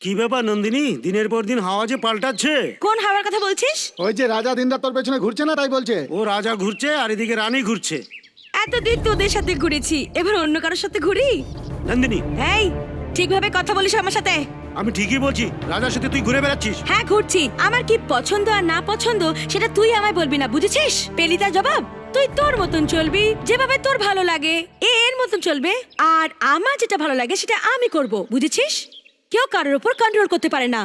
কি ব্যাপার নন্দিনী, দিনের পর দিন হাওয়া যে পাল্টাচ্ছে। কোন হাওয়ার কথা বলছিস? ওই যে রাজা দিনরাত তোর পেছনে ঘুরছে না, তাই বলছে। ও রাজা ঘুরছে আর এদিকে রানী ঘুরছে। এতদিন তোদের সাথে ঘুরেছি, এবার অন্য কারোর সাথে ঘুরি? নন্দিনী, এই, ঠিকভাবে কথা বলিস আমার সাথে। আমি ঠিকই বলছি, রাজার সাথে তুই ঘুরে বেড়াচ্ছিস। হ্যাঁ ঘুরছি। আমার কি পছন্দ আর না পছন্দ সেটা তুই আমায় বলবি না, বুঝেছিস? পেলি তার জবাব? তুই তোর মতন চলবি, যেভাবে তোর ভালো লাগে এর মতন চলবে, আর আমার যেটা ভালো লাগে সেটা আমি করব, বুঝেছিস? কেউ কারোর উপর কন্ট্রোল করতে পারে না।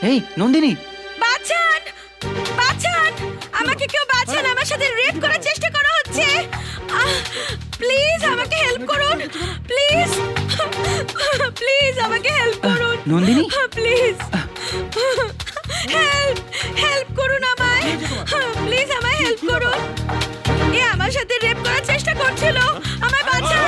এই নন্দিনী, বাঁচান, বাঁচান, আমাকে কেউ বাঁচান, আমার সাথে রেপ করার চেষ্টা করা হচ্ছে। প্লিজ আমাকে হেল্প করুন, প্লিজ প্লিজ আমাকে হেল্প করুন নন্দিনী? প্লিজ হেল্প, হেল্প করুন আমায়, প্লিজ আমায় হেল্প করুন। এ আমার সাথে রেপ করার চেষ্টা করছিল, আমায় বাঁচান।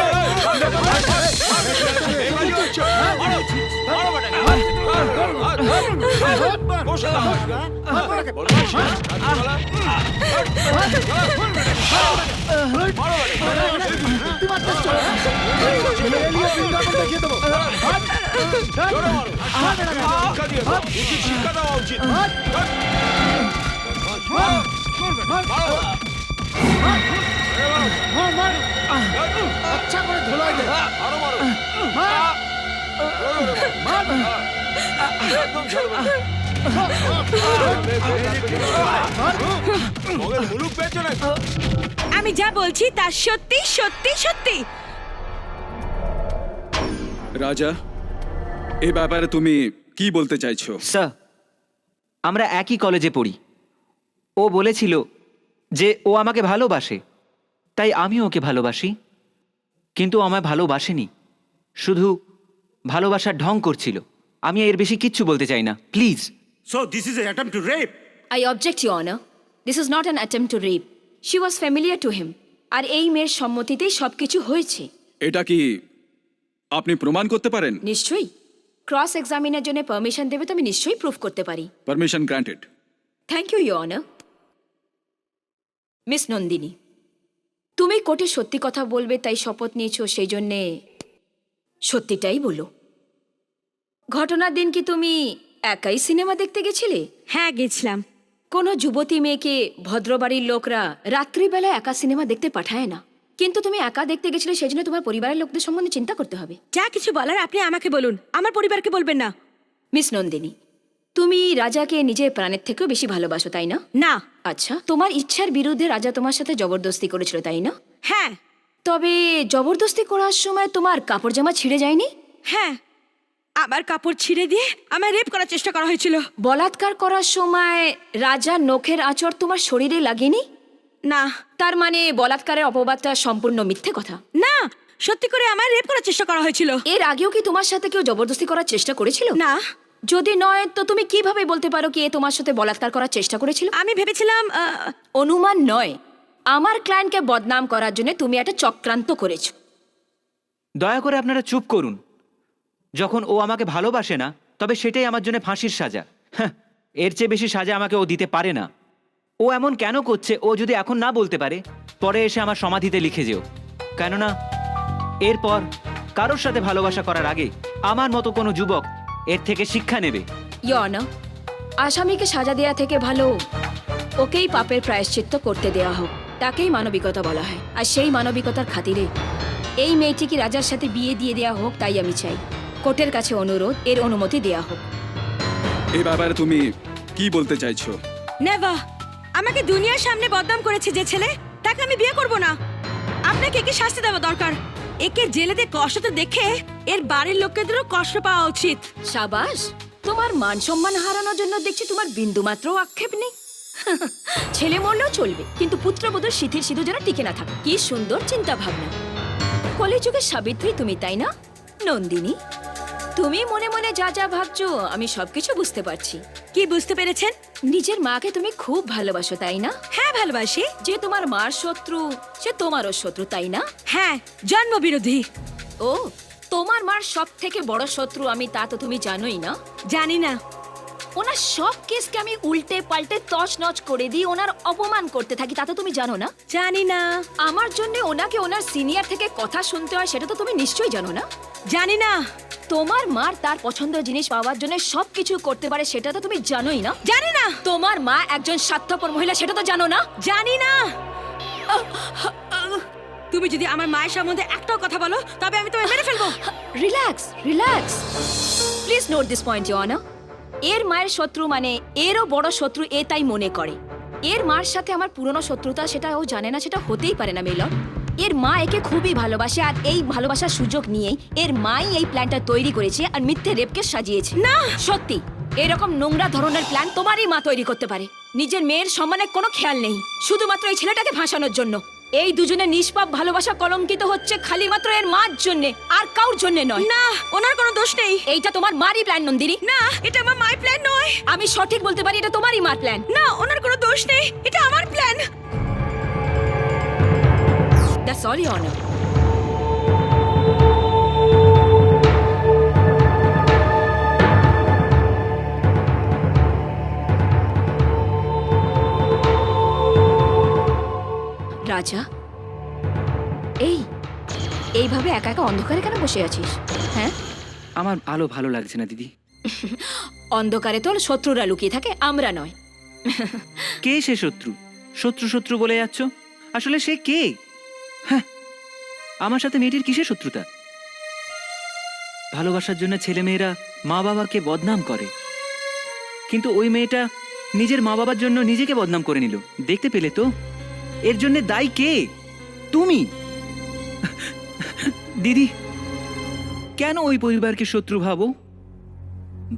শিক্ষা দেওয়া উচিত। আচ্ছা করে ধুলাই দে। আরো মারো। একদম ছাড়বে না। মগের মুলুক পেয়েছো নাকি? আমি যা বলছি তা সত্যি সত্যি সত্যি। রাজা, এই ব্যাপারে তুমি কি বলতে চাইছো? স্যার, আমরা একই কলেজে পড়ি। ও বলেছিল যে ও আমাকে ভালোবাসে, তাই আমিও ওকে ভালোবাসি। কিন্তু ও আমায় ভালোবাসেনি, শুধু ভালোবাসার ঢং করছিল। আমি এর বেশি কিচ্ছু বলতে চাই না, please. So this is an attempt to rape. I object, Your Honor. This is not an attempt to rape. She was familiar to him. আর এই মেয়ের সম্মতিতেই সবকিছু হয়েছে। এটা কি আপনি প্রমাণ করতে পারেন? নিশ্চয়ই। ক্রস এক্সামিনের জন্য পারমিশন দেবে তো আমি নিশ্চয়ই প্রুফ করতে পারি। Permission granted. Thank you, your honour. Miss Nandini, তুমি কোর্টে সত্যি কথা বলবে তাই শপথ নিয়েছো, সেই জন্যে সত্যিটাই বলো। ঘটনার দিন কি তুমি একাই সিনেমা দেখতে গেছিলে? হ্যাঁ গেছিলাম। কোনো যুবতী মেয়েকে ভদ্রবাড়ির লোকরা রাত্রিবেলা একা সিনেমা দেখতে পাঠায় না, কিন্তু তুমি একা দেখতে গেছিলে, সেই জন্য তোমার পরিবারের লোকদের সম্বন্ধে চিন্তা করতে হবে। যা কিছু বলার আপনি আমাকে বলুন, আমার পরিবারকে বলবেন না। মিস নন্দিনী, তুমি রাজাকে নিজের প্রাণের থেকেও বেশি ভালোবাসো, তাই না? না। আচ্ছা, তোমার ইচ্ছার বিরুদ্ধে রাজা তোমার সাথে জবরদস্তি করেছিল, তাই না? হ্যাঁ। তবে জবরদস্তি করার সময় তোমার কাপড় জামা ছিঁড়ে যায়নি? হ্যাঁ, আমার কাপড় ছিঁড়ে দিয়ে আমায় রেপ করার চেষ্টা করা হয়েছিল। বলাৎকার করার সময় রাজার নখের আঁচড় তোমার শরীরে লাগেনি? না। তার মানে বলাৎকারের অপবাদটা সম্পূর্ণ মিথ্যে কথা? না, সত্যি করে আমায় রেপ করার চেষ্টা করা হয়েছিল। এর আগেও কি তোমার সাথে কেউ জবরদস্তি করার চেষ্টা করেছিল? না। যদি নয় তো তুমি কিভাবে বলতে পারো কি এ তোমার সাথে বলাৎকার করার চেষ্টা করেছিল? আমি ভেবেছিলাম অনুমান নয়, আমার ক্লায়েন্টকে বদনাম করার জন্য তুমি একটা চক্রান্ত করেছো। দয়া করে আপনারা চুপ করুন। যখন ও আমাকে ভালোবাসে না, তবে সেটাই আমার জন্য ফাঁসির সাজা। হ্যাঁ, এর চেয়ে বেশি সাজা আমাকে ও দিতে পারে না। ও এমন কেন করছে, ও যদি এখন না বলতে পারে, পরে এসে আমার সমাধিতে লিখে যেও। কেননা এরপর কারোর সাথে ভালোবাসা করার আগে আমার মতো কোনো যুবক এর থেকে শিক্ষা নেবে। ইয়না, আসামিকে সাজা দেয়া থেকে ভালো ওকেই পাপের প্রায়শ্চিত্ত করতে দেয়া হোক। তাকেই মানবিকতা বলা হয়। আর সেই মানবিকতার খাতিরে এই মেয়েটিকে রাজার সাথে বিয়ে দিয়ে দেয়া হোক, তাই আমি চাই। কোর্টের কাছে অনুরোধ, এর অনুমতি দেয়া হোক। এই ব্যাপারে তুমি কি বলতে চাইছো? নেভার। আমাকে দুনিয়ার সামনে বদনাম করেছে যে ছেলে, তাকে আমি বিয়ে করব না। আপনাকে একে শাস্তি দেওয়া দরকার। একে জেলেতে কষ্ট তো দেখে এর বাড়ির লোকেদেরও কষ্ট পাওয়া উচিত। সাবাস, তোমার মান সম্মান হারানোর জন্য দেখছি তোমার বিন্দুমাত্র আক্ষেপ নেই। ছেলে মরলেও চলবে, কিন্তু পুত্রবধূর সিঁথির সিঁধু যেন টিকে না থাকে। কি সুন্দর চিন্তা ভাবনা। কলিযুগের সাবিত্রী তুমি, তাই না নন্দিনী? তুমি মনে মনে যা যা ভাবছো আমি সবকিছু বুঝতে পারছি। কি বুঝতে পেরেছেন? নিজের মাকে তুমি খুব ভালোবাসো, তাই না? হ্যাঁ ভালোবাসি। যে তোমার মার শত্রু সে তোমারও শত্রু, তাই না? হ্যাঁ, জন্মবিরোধী। ও, তোমার মার সব থেকে বড় শত্রু আমি, তা তো তুমি জানোই না? জানি না। ওনার সব কেসকে আমি উল্টে পাল্টে তছনছ করে দিই, ওনার অপমান করতে থাকি, তা তো তুমি জানো না? জানি না। আমার জন্য ওনাকে ওনার সিনিয়র থেকে কথা শুনতে হয়, সেটা তো তুমি নিশ্চয়ই জানো না? জানি না। তোমার মার তার পছন্দের জিনিস পাওয়ার জন্য সবকিছু করতে পারে, সেটা তো তুমি জানোই না? জানি না। তোমার মা একজন স্বার্থপর মহিলা, সেটা তো জানো না? জানি না। তুমি যদি আমার মায়ের সম্বন্ধে একটাও কথা বলো তবে আমি তোমায় মেরে ফেলবো। Relax, relax, please note this point your honour. এর মায়ের শত্রু মানে এরও বড় শত্রু এ তাই মনে করে। এর মার সাথে আমার পুরনো শত্রুতা, সেটা ও জানে না, সেটা হতেই পারে না মেলর। এর মা একে খুবই ভালোবাসে, আর এই ভালোবাসার সুযোগ নিয়েই এর মাই এই প্ল্যানটা তৈরি করেছে আর মিথ্যে রেপকে সাজিয়েছে। না সত্যি, এরকম নোংরা ধরনের প্ল্যান তোমারই মা তৈরি করতে পারে। নিজের মেয়ের সম্মানের কোনো খেয়াল নেই, শুধুমাত্র এই ছেলেটাকে ভাসানোর জন্য। এই দুজনের নিষ্পাপ ভালোবাসা কলঙ্কিত হচ্ছে খালি মাত্র এর মার জন্যে, আর কারোর জন্য নয়। না, ওনার কোনো দোষ নেই। এইটা তোমার মারই প্ল্যান নন্দিনী। না, এটা আমার মায়ের প্ল্যান নয়। আমি সঠিক বলতে পারি, এটা তোমারই মার প্ল্যান। না, ওনার কোনো দোষ নেই, এটা আমার plan. That's all your honour. রাজা, এইভাবে একা একা অন্ধকারে কেন বসে আছিস? হ্যাঁ, আমার আলো ভালো লাগছে না দিদি। অন্ধকারে তো শত্রুরা লুকিয়ে থাকে, আমরা নয়। কে সে শত্রু? শত্রু শত্রু বলে যাচ্ছ, আসলে সে কে? হ্যাঁ, আমার সাথে মেয়েটির কিসের শত্রুতা? ভালোবাসার জন্য ছেলেমেয়েরা মা বাবাকে বদনাম করে, কিন্তু ওই মেয়েটা নিজের মা বাবার জন্য নিজেকে বদনাম করে নিল। দেখতে পেলে তো, এর জন্য দায়ী কে? তুমি। দিদি, কেন ওই পরিবারকে শত্রু ভাবো?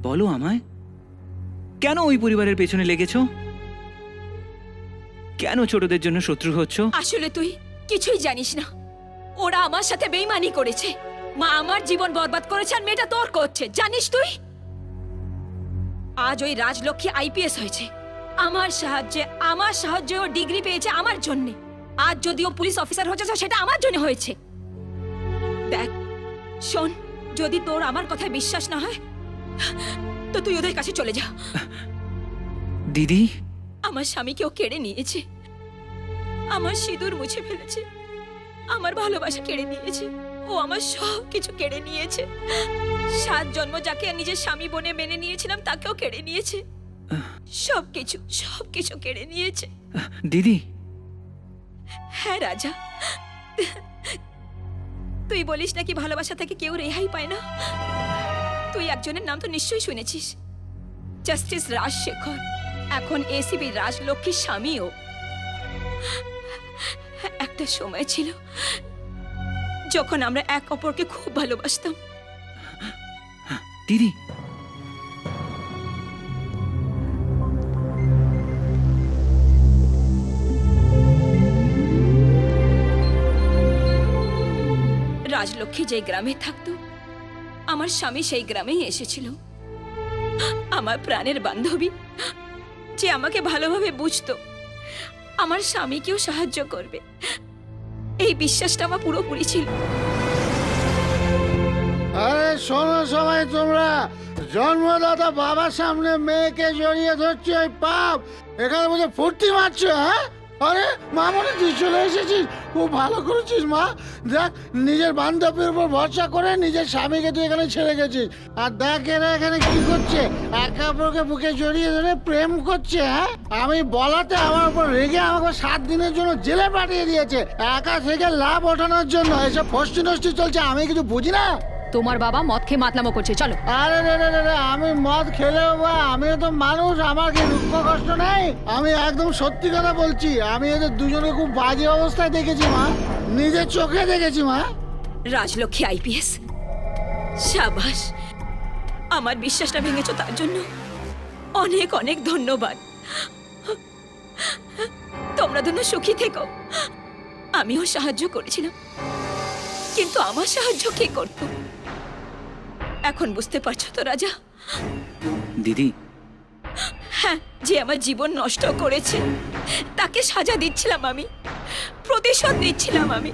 বলো আমায়, কেন ওই পরিবারের পেছনে লেগেছো? কেন ছোটদের জন্য শত্রু হচ্ছ? আসলে তুই কিছুই জানিস না। ওরা আমার সাথে বেইমানি করেছে, মা আমার জীবন বরবাদ করেছে, আর মেয়েটা তোর করছে, জানিস তুই? আজ ওই রাজলক্ষ্মী আইপিএস হয়েছে আমার সাহায্যে ও ডিগ্রি পেয়েছে আমার জন্যে। আজ যদি ও পুলিশ অফিসার হয়েছে সেটা আমার জন্য হয়েছে। দেখ শোন, যদি তোর আমার কথায় বিশ্বাস না হয় তো তুই ওদের কাছে চলে যা। দিদি, আমার স্বামীকে ও কেড়ে নিয়েছে, আমার সিঁদুর মুছে ফেলেছে, আমার ভালোবাসা কেড়ে নিয়েছে, ও আমার সব কিছু কেড়ে নিয়েছে। 7 জন্ম যাকে নিজের স্বামী বনে মেনে নিয়েছিলাম তাকেও কেড়ে নিয়েছে, সবকিছু কেড়ে নিয়েছে। দিদি, হ্যাঁ রাজা, তুই বলিস নাকি ভালোবাসা থেকে কেউ রেহাই পায় না? তুই একজনের নাম তো নিশ্চয়ই শুনেছিস, জাস্টিস রাজশেখর, এখন এসিপি রাজলক্ষ্মীর স্বামীও। একটা সময় ছিল যখন আমরা এক অপরকে খুব ভালোবাসতাম। দিদি, রাজলক্ষ্মী যে গ্রামে থাকতো আমার স্বামী সেই গ্রামেই এসেছিল। আমার প্রাণের বান্ধবী, যে আমাকে ভালোভাবে বুঝতো, আমার স্বামীকেও সাহায্য করবে, এই বিশ্বাসটা আমার পুরোপুরি ছিল। আরে শোনো সবাই, তোমরা জন্মদাতা বাবার সামনে মেয়েকে জড়িয়ে ধরছো, এই পাপ। এখানে বুঝে ফুর্তি মারছো? হ্যাঁ, আরে মামনি তুই চলে এসেছিস, খুব ভালো করেছিস মা। দেখ, নিজের বান্ধবীর উপর ভরসা করে নিজের স্বামীকে তুই এখানে ছেড়ে গেছিস, আর দেখ এরা এখানে কি করছে, একে অপরকে বুকে জড়িয়ে ধরে প্রেম করছে। হ্যাঁ, আমি বলাতে আমার উপর রেগে আমাকে 7 দিনের জন্য জেলে পাঠিয়ে দিয়েছে, একা থেকে লাভ ওঠানোর জন্য। এসব ফষ্টি নষ্টি চলছে, আমি কিছু বুঝি না। তোমার বাবা মদ খেয়ে মাতলামো করছে, চলো। আরে রে রে রে, আমি মদ খেলেও বা আমিও তো মানুষ, আমার কি দুঃখ কষ্ট নেই? আমি একদম সত্যি কথা বলছি, আমি এদের দুজনে খুব বাজে অবস্থায় দেখেছি মা, নিজের চোখে দেখেছি মা। রাজলক্ষ্মী আইপিএস, সাবাস, আমার বিশ্বাসটা ভেঙেছো তার জন্য অনেক অনেক ধন্যবাদ। তোমরা দুজন সুখী থেকো। আমিও সাহায্য করেছিলাম, কিন্তু আমার সাহায্য কে করতো? এখন বুঝতে পারছো তো রাজা? দিদি, হ্যাঁ, যে আমার জীবন নষ্ট করেছে তাকে সাজা দিচ্ছিলাম আমি, প্রতিশোধ নিচ্ছিলাম আমি।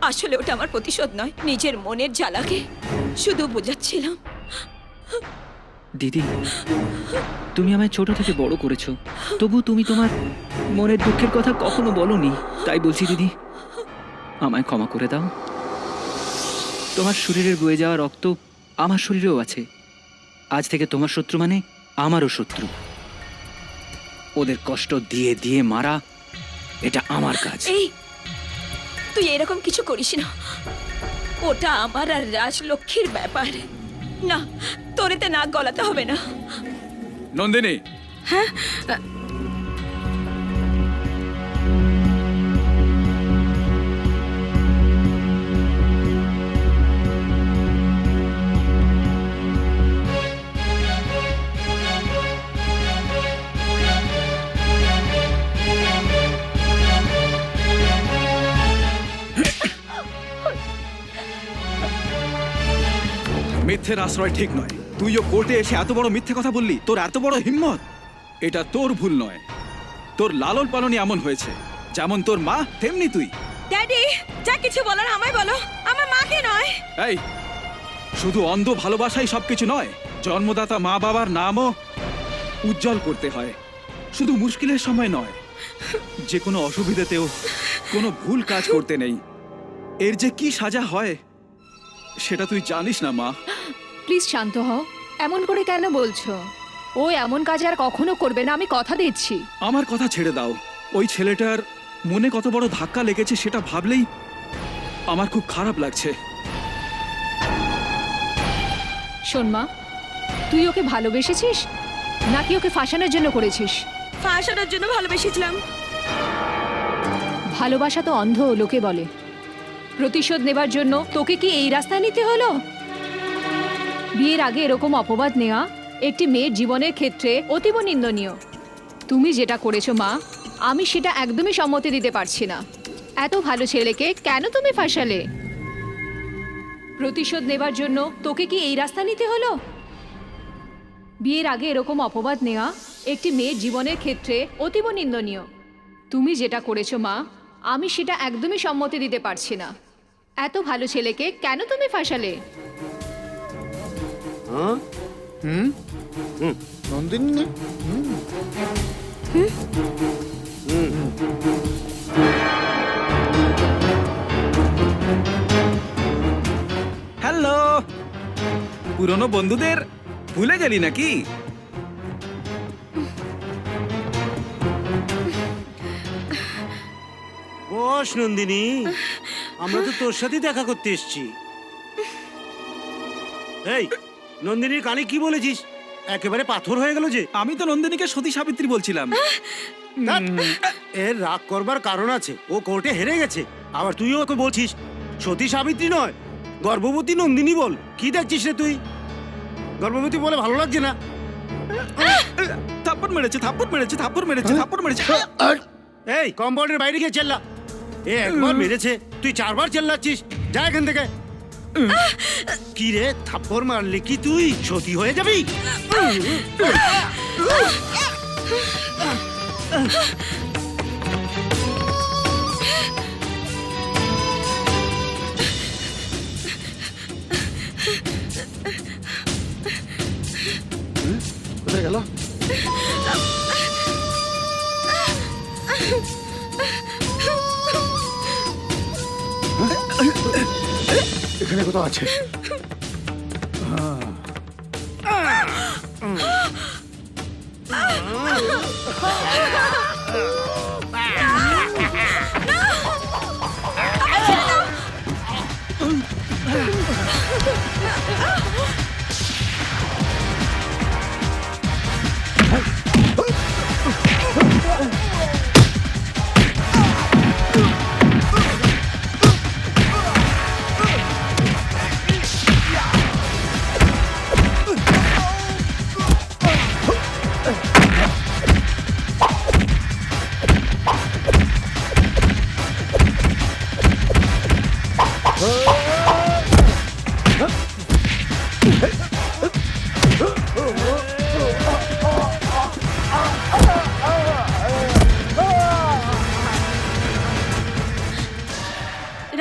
আসলে ওটা আমার প্রতিশোধ নয়, নিজের মনের জ্বালাকে শুধু বোঝাচ্ছিলাম। দিদি, তুমি আমায় ছোট থেকে বড় করেছো, তবু তুমি তোমার মনের দুঃখের কথা কখনো বলনি। তাই বলছি দিদি, আমায় ক্ষমা করে দাও। তোমার শরীরের বয়ে যাওয়া রক্ত আমার শরীরেও আছে। আজ থেকে তোমার শত্রু মানে আমারও শত্রু। ওদের কষ্ট দিয়ে দিয়ে মারা, এটা আমার কাজ। এই তুই এরকম কিছু করিস না, ওটা আমার আর রাজলক্ষ্মীর ব্যাপার। না, তোর এতে নাক গলাতে হবে না। নন্দিনী, মিথ্যের আশ্রয় ঠিক নয়। তুইও কোর্টে এসে এত বড় মিথ্যে কথা বললি, তোর এত বড় হিম্মত। এটা তোর ভুল নয়, তোর লালন পালনই এমন হয়েছে। যেমন তোর মা তেমনি তুই। ড্যাডি, যা কিছু বলার আমায় বলো, আমার মাকে নয়। এই, শুধু অন্ধ ভালোবাসাই সবকিছু নয়। জন্মদাতা মা বাবার নামও উজ্জ্বল করতে হয়, শুধু মুশকিলের সময় নয়। যে কোনো অসুবিধাতেও কোনো ভুল কাজ করতে নেই। এর যে কি সাজা হয় সেটা তুই জানিস না মা। প্লিজ শান্ত হও। এমন করে কেন বলছো? ও এমন কাজ আর কখনো করবে না, আমি কথা দিচ্ছি। আমার কথা ছেড়ে দাও। ওই ছেলেটার মনে কত বড় ধাক্কা লেগেছে সেটা ভাবলেই আমার খুব খারাপ লাগছে। শোন মা, তুই ওকে ভালোবেসেছিস নাকি ওকে ফাঁসানোর জন্য করেছিস? ফাঁসানোর জন্য ভালোবেসেছিলাম। ভালোবাসা তো অন্ধ লোকে বলে। প্রতিশোধ নেবার জন্য তোকে কি এই রাস্তায় নিতে হলো? বিয়ের আগে এরকম অপবাদ নেওয়া একটি মেয়ের জীবনের ক্ষেত্রে অতীব নিন্দনীয়। তুমি যেটা করেছো মা, আমি সেটা একদমই সম্মতি দিতে পারছি না। এত ভালো ছেলেকে কেন তুমি ফাঁসালে? প্রতিশোধ নেবার জন্য তোকে কি এই রাস্তা নিতে হলো? বিয়ের আগে এরকম অপবাদ নেওয়া একটি মেয়ের জীবনের ক্ষেত্রে অতীব নিন্দনীয়। তুমি যেটা করেছো মা, আমি সেটা একদমই সম্মতি দিতে পারছি না। এত ভালো ছেলেকে কেন তুমি ফাঁসালে? নন্দিনী, হ্যালো, পুরনো বন্ধুদের ভুলে গেলি নাকি? বস নন্দিনী, আমরা তো তোর সাথেই দেখা করতে এসেছি। এই, নন্দিনীর কানে কি বলেছিস? একেবারে পাথর হয়ে গেল যে। আমি তো নন্দিনীকে সতী সাবিত্রী বলছিলাম। ধ্যাৎ, এর রাগ করবার কারণ আছে। ও কোর্টে হেরে গেছে, আবার তুই ওকে বলছিস সতী সাবিত্রী নয়, গর্ভবতী নন্দিনী বল। কি দেখছিস রে তুই? গর্ভবতী বলে ভালো লাগছে না? থাপ্পড় মেরেছে, থাপ্পড় মেরেছে, থাপ্পড় মেরেছে, থাপ্পড় মেরেছে। এই, কম্পাউন্ডের বাইরে গিয়ে চেল্লা। এ একবার মেরেছে, তুই 4 বার চেল্লাচ্ছিস। যা এখান থেকে। কি রে, থাপ্পড় মারলি কি তুই সতী হয়ে যাবি? কোথায় গেল? এখানে কোথাও আছে।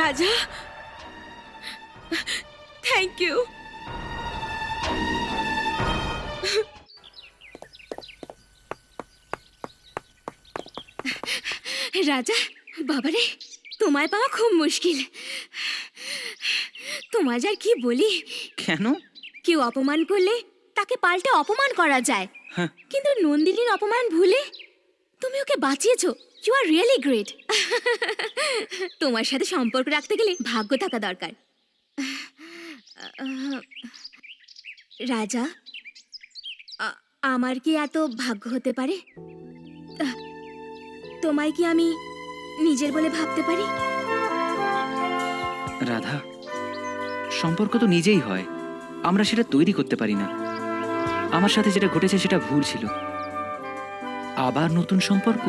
রাজা, থ্যাংক ইউ। রাজা বাবারে, তোমায় পাওয়া খুব মুশকিল। তোমায় যার কি বলি, কেন? কেউ অপমান করলে তাকে পাল্টে অপমান করা যায়, হ্যাঁ। কিন্তু নন্দিনীর অপমান ভুলে তুমি ওকে বাঁচিয়েছো। You are really great. তোমার সাথে সম্পর্ক রাখতে গেলে ভাগ্য থাকা দরকার। রাজা, আমার কি এত ভাগ্য হতে পারে? তোমায় কি আমি নিজের বলে ভাবতে পারি? রাধা, সম্পর্ক তো নিজেই হয়, আমরা সেটা তৈরি করতে পারি না। আমার সাথে যেটা ঘটেছে সেটা ভুল ছিল। আবার নতুন সম্পর্ক?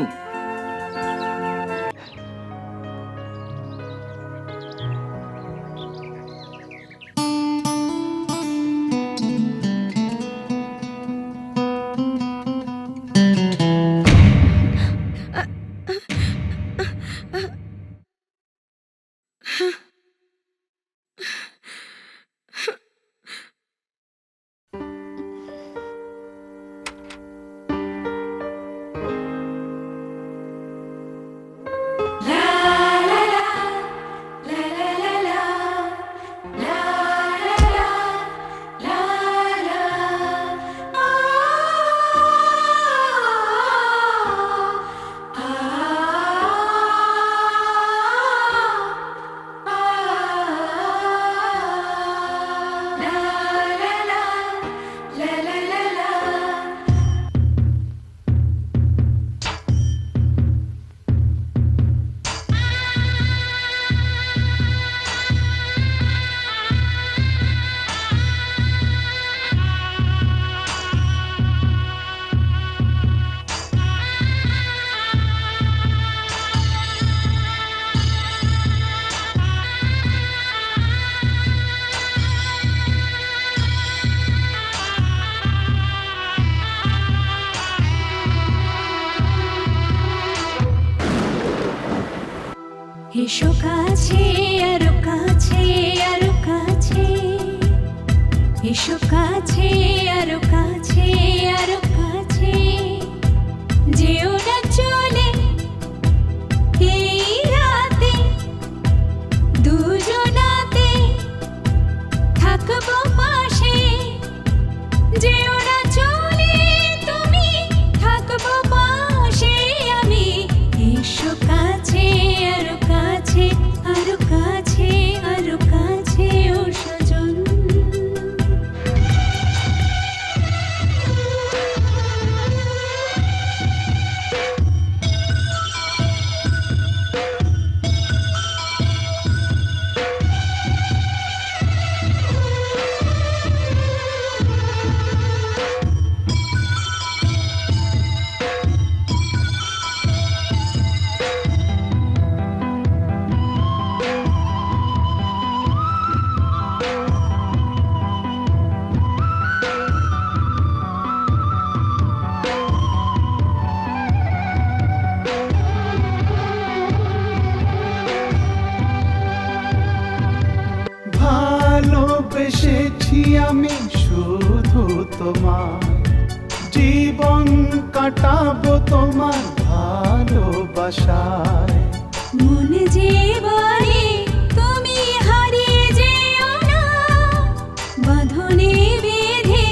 এসো কাছে, আরো কাছে, আরো কাছে, এসো কাছে, আরো কাছে, আরো কাছে, যেও না চলে এই রাতে, দুজনাতে থাকবো পাশে, যেও না চলে তুমি, থাকবো পাশে আমি। এসো কাছে, আরো কাছে, আরো কাছে, আরো কাছে, ও সজন। ভালোবেসেছি আমি শুধু তোমার, জীবন কাটাবো তোমার ভালোবাসায়। মন যে বলে তুমি হারিয়ে যেও না, বাঁধনে বেঁধে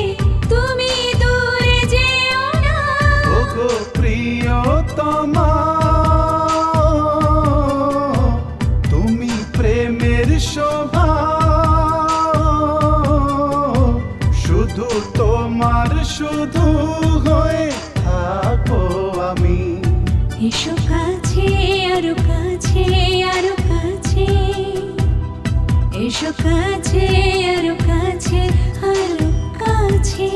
তুমি দূরে যেও না। ওগো প্রিয়তমা, তুমি প্রেমের শোভা, শুধু তোমার শুধু হয়ে থাকবো আমি। এসো কাছে, আরো কাছে, আরো কাছে, এসো কাছে, আরো কাছে, আরো কাছে।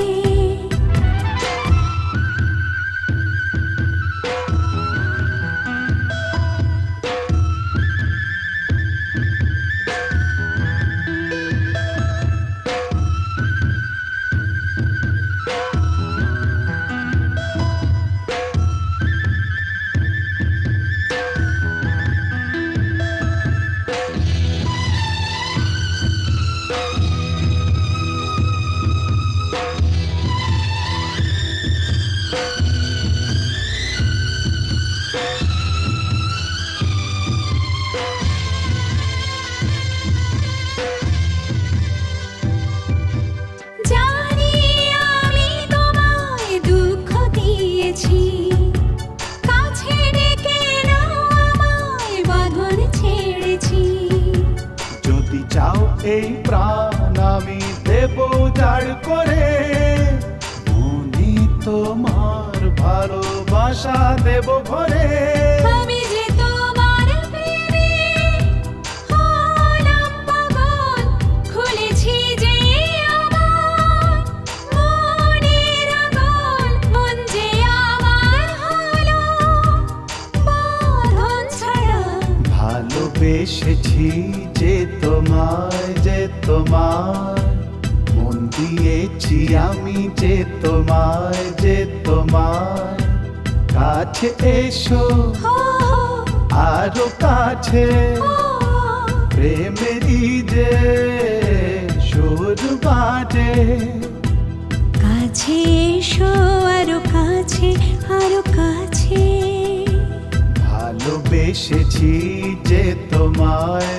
প্রাণ আমি দেব জাড় করে, মনি তোমার ভালোবাসা দেব ভরে। আমি যে তোমার প্রেমে হলাম পাগল, খুলেছি যে আমার মনের আগল, মন যে আমার হলো বাঁধন ছাড়া। ভালোবেসেছি যে তোমায় মন দিয়েছি আমি যে তোমায় কাছে এসো আরো কাছে, প্রেমেরই যে সুর বাজে। কাছে এসো আরো কাছে, আরো কাছে। ভালোবেসেছি যে তোমায়